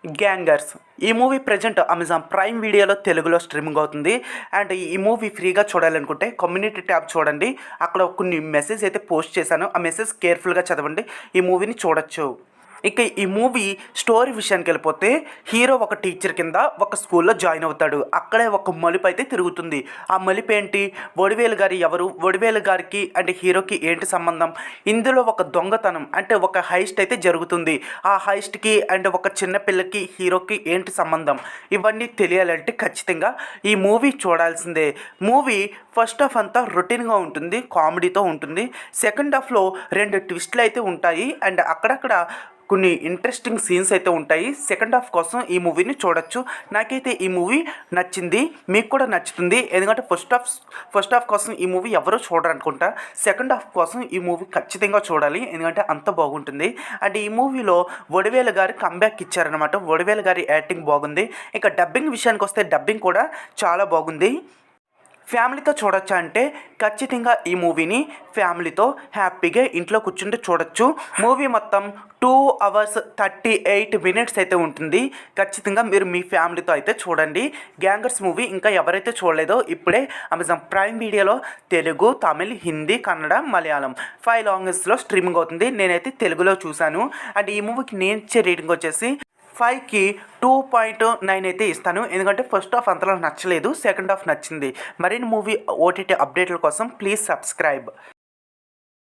Gangers ఈ movie present Amazon prime వీడియోలో తెలుగులో స్ట్రీమింగ్ అవుతుంది. అండ్ ఈ మూవీ ఫ్రీగా చూడాలనుకుంటే కమ్యూనిటీ ట్యాబ్ చూడండి. అక్కడ కొన్ని మెసేజ్ అయితే పోస్ట్ చేశాను. ఆ మెసేజ్ కేర్ఫుల్గా చదవండి. ఈ మూవీని చూడొచ్చు. ఇక ఈ మూవీ స్టోరీ విషయానికి వెళ్ళిపోతే, హీరో ఒక టీచర్ కింద ఒక స్కూల్లో జాయిన్ అవుతాడు. అక్కడే ఒక మలుపు అయితే తిరుగుతుంది. ఆ మలుపు ఏంటి? వడివేలు గారి ఎవరు, వడివేలు గారికి అండ్ హీరోకి ఏంటి సంబంధం? ఇందులో ఒక దొంగతనం అంటే ఒక హైస్ట్ అయితే జరుగుతుంది. ఆ హైస్ట్కి అండ్ ఒక చిన్న పిల్లకి హీరోకి ఏంటి సంబంధం? ఇవన్నీ తెలియాలంటే ఖచ్చితంగా ఈ మూవీ చూడాల్సిందే. మూవీ ఫస్ట్ హాఫ్ అంతా రొటీన్గా ఉంటుంది, కామెడీతో ఉంటుంది. సెకండ్ హాఫ్లో 2 ట్విస్ట్లు అయితే ఉంటాయి. అండ్ అక్కడక్కడ కొన్ని ఇంట్రెస్టింగ్ సీన్స్ అయితే ఉంటాయి. సెకండ్ హాఫ్ కోసం ఈ మూవీని చూడొచ్చు. నాకైతే ఈ మూవీ నచ్చింది, మీకు కూడా నచ్చుతుంది. ఎందుకంటే ఫస్ట్ హాఫ్ కోసం ఈ మూవీ ఎవరూ చూడరనుకుంటా. సెకండ్ హాఫ్ కోసం ఈ మూవీ ఖచ్చితంగా చూడాలి, ఎందుకంటే అంత బాగుంటుంది. అండ్ ఈ మూవీలో వడివేలు గారు కంబ్యాక్ ఇచ్చారనమాట. వడివేలు గారి యాక్టింగ్ బాగుంది. ఇక డబ్బింగ్ విషయానికి వస్తే డబ్బింగ్ కూడా చాలా బాగుంది. ఫ్యామిలీతో చూడొచ్చా అంటే ఖచ్చితంగా ఈ మూవీని ఫ్యామిలీతో హ్యాపీగా ఇంట్లో కూర్చుంటే చూడొచ్చు. మూవీ మొత్తం 2 hours 38 minutes అయితే ఉంటుంది. ఖచ్చితంగా మీరు మీ ఫ్యామిలీతో అయితే చూడండి. గ్యాంగర్స్ మూవీ ఇంకా ఎవరైతే చూడలేదో ఇప్పుడే అమెజాన్ ప్రైమ్ వీడియోలో తెలుగు, తమిళ్, హిందీ, కన్నడ, మలయాళం 5 లాంగ్వేజ్లో స్ట్రీమింగ్ అవుతుంది. నేనైతే తెలుగులో చూశాను. అండ్ ఈ మూవీకి నేను ఇచ్చే రేటింగ్ వచ్చేసి 5కి 2.9 అయితే ఇస్తాను. ఎందుకంటే ఫస్ట్ హాఫ్ అంతలో నచ్చలేదు, సెకండ్ హాఫ్ నచ్చింది. మరిన్ని మూవీ ఓటీటీ అప్డేట్ల కోసం ప్లీజ్ సబ్స్క్రైబ్.